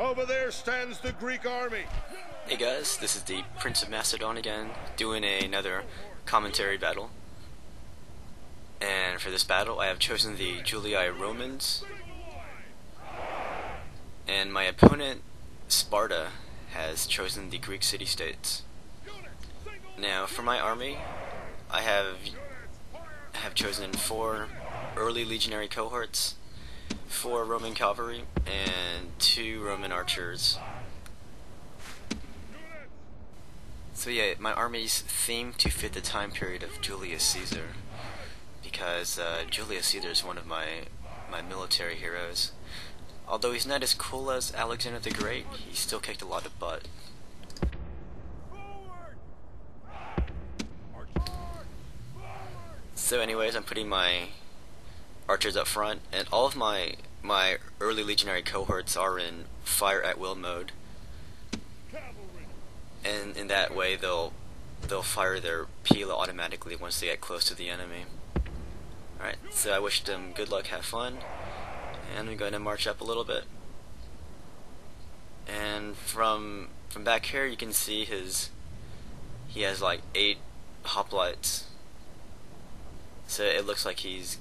Over there stands the Greek army. Hey guys, this is the Prince of Macedon again, doing another commentary battle. And for this battle, I have chosen the Julii Romans. And my opponent, Sparta, has chosen the Greek city-states. Now, for my army, I have chosen 4 early legionary cohorts, 4 Roman cavalry, and 2 Roman archers. So yeah, my army's themed to fit the time period of Julius Caesar, because Julius Caesar is one of my military heroes. Although he's not as cool as Alexander the Great, he still kicked a lot of butt. So anyways, I'm putting my archers up front, and all of my early legionary cohorts are in fire at will mode. And in that way they'll fire their pila automatically once they get close to the enemy. Alright, so I wish them good luck, have fun, and I'm going to march up a little bit. And from back here you can see he has like 8 hoplites. So it looks like he's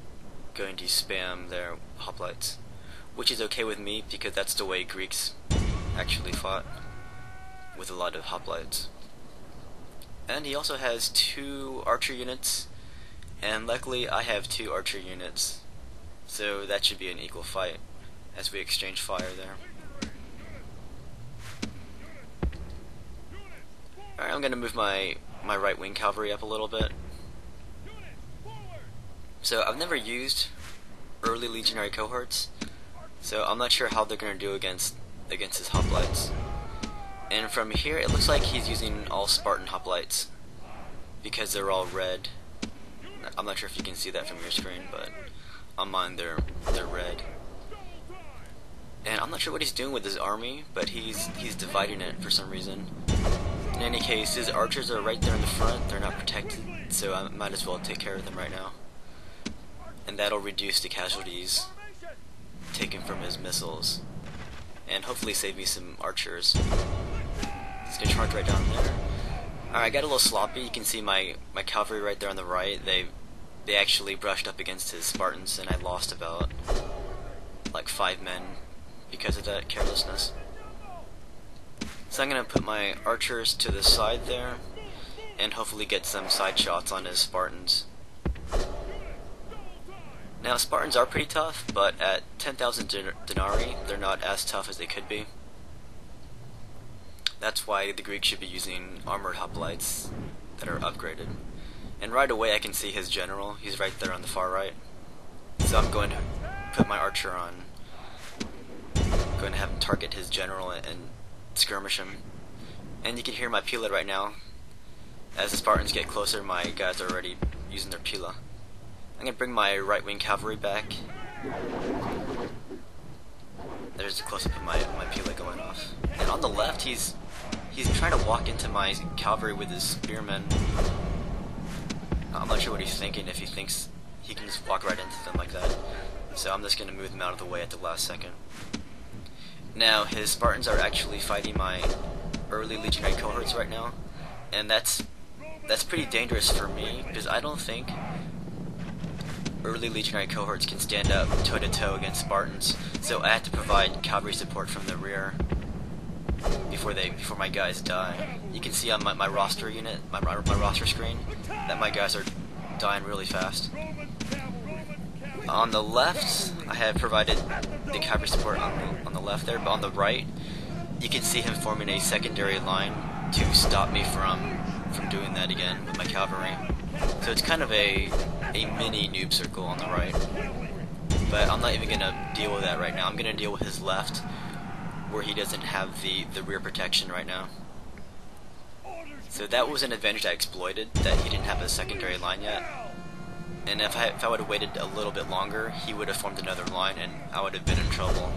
going to spam their hoplites, which is okay with me because that's the way Greeks actually fought, with a lot of hoplites. And he also has 2 archer units, and luckily I have 2 archer units, so that should be an equal fight as we exchange fire there. Alright, I'm going to move my right wing cavalry up a little bit. So I've never used early legionary cohorts, so I'm not sure how they're going to do against his hoplites. And from here it looks like he's using all Spartan hoplites, because they're all red. I'm not sure if you can see that from your screen, but on mine they're red. And I'm not sure what he's doing with his army, but he's dividing it for some reason. In any case, his archers are right there in the front, they're not protected, so I might as well take care of them right now. And that'll reduce the casualties taken from his missiles, and hopefully save me some archers. He's gonna charge right down there. Alright, I got a little sloppy. You can see my cavalry right there on the right. They actually brushed up against his Spartans, and I lost about like 5 men because of that carelessness. So I'm gonna put my archers to the side there, and hopefully get some side shots on his Spartans. Now, Spartans are pretty tough, but at 10,000 denarii, they're not as tough as they could be. That's why the Greeks should be using armored hoplites that are upgraded. And right away I can see his general. He's right there on the far right. So I'm going to put my archer on. I'm going to have him target his general and skirmish him. And you can hear my pila right now. As the Spartans get closer, my guys are already using their pila. I'm going to bring my right wing cavalry back. There's a close-up of my pila going off. And on the left, he's trying to walk into my cavalry with his spearmen. I'm not sure what he's thinking, if he thinks he can just walk right into them like that. So I'm just going to move them out of the way at the last second. Now, his Spartans are actually fighting my early legionary cohorts right now. And that's pretty dangerous for me, because I don't think early legionary cohorts can stand up toe-to-toe against Spartans, so I have to provide cavalry support from the rear before my guys die. You can see on my roster unit, my roster screen, that my guys are dying really fast. On the left, I have provided the cavalry support on the left there, but on the right, you can see him forming a secondary line to stop me from doing that again with my cavalry. So it's kind of a mini noob circle on the right. But I'm not even going to deal with that right now. I'm going to deal with his left, where he doesn't have the rear protection right now. So that was an advantage I exploited, that he didn't have a secondary line yet. And if I would have waited a little bit longer, he would have formed another line, and I would have been in trouble.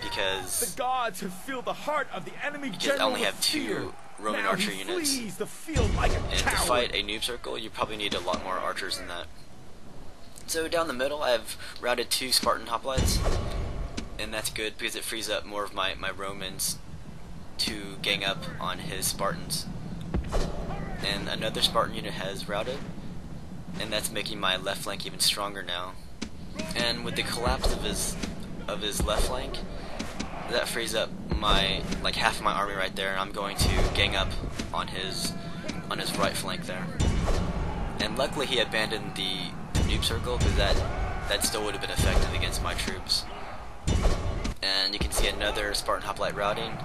Because the gods have filled the heart of the enemy general I only have with 2 Roman now archer he units. flees the field like a And to coward. fight a noob circle, you probably need a lot more archers than that. So down the middle, I have routed 2 Spartan hoplites, and that's good because it frees up more of my Romans to gang up on his Spartans. And another Spartan unit has routed, and that's making my left flank even stronger now. And with the collapse of his left flank, that frees up my half of my army right there. I'm going to gang up on his right flank there. And luckily he abandoned the noob circle, because that still would have been effective against my troops. And you can see another Spartan hoplite routing,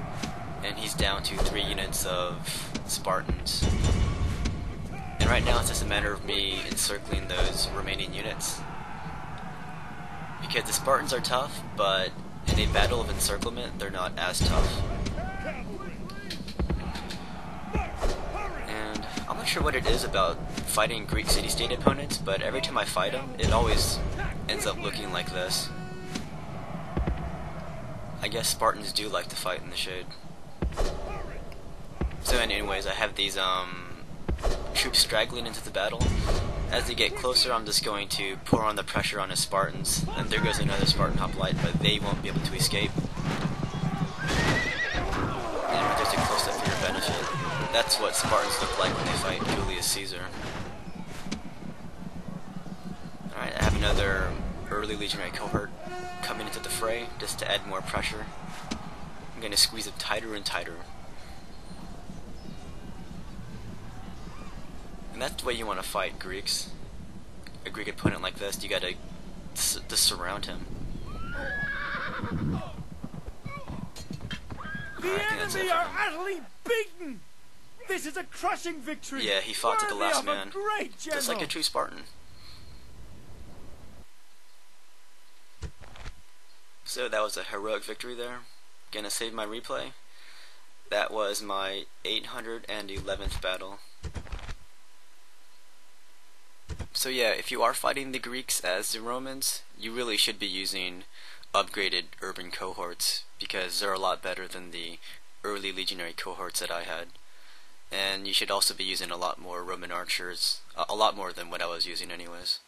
and he's down to 3 units of Spartans. And right now it's just a matter of me encircling those remaining units, because the Spartans are tough, but in a battle of encirclement they're not as tough. And I'm not sure what it is about fighting Greek city-state opponents, but every time I fight them, it always ends up looking like this. I guess Spartans do like to fight in the shade. So anyways, I have these troops straggling into the battle. As they get closer, I'm just going to pour on the pressure on his Spartans, and there goes another Spartan hoplite, but they won't be able to escape. And there's a close-up for your benefit. That's what Spartans look like when they fight Julius Caesar. Alright, I have another early legionary cohort coming into the fray, just to add more pressure. I'm going to squeeze it tighter and tighter. And that's the way you want to fight Greeks. A Greek opponent like this, you gotta just surround him. The enemy are utterly beaten! This is a crushing victory! Yeah, he fought to the last man. Great general. Just like a true Spartan. So that was a heroic victory there. Gonna save my replay. That was my 811th battle. So yeah, if you are fighting the Greeks as the Romans, you really should be using upgraded urban cohorts, because they're a lot better than the early legionary cohorts that I had. And you should also be using a lot more Roman archers, a lot more than what I was using anyways.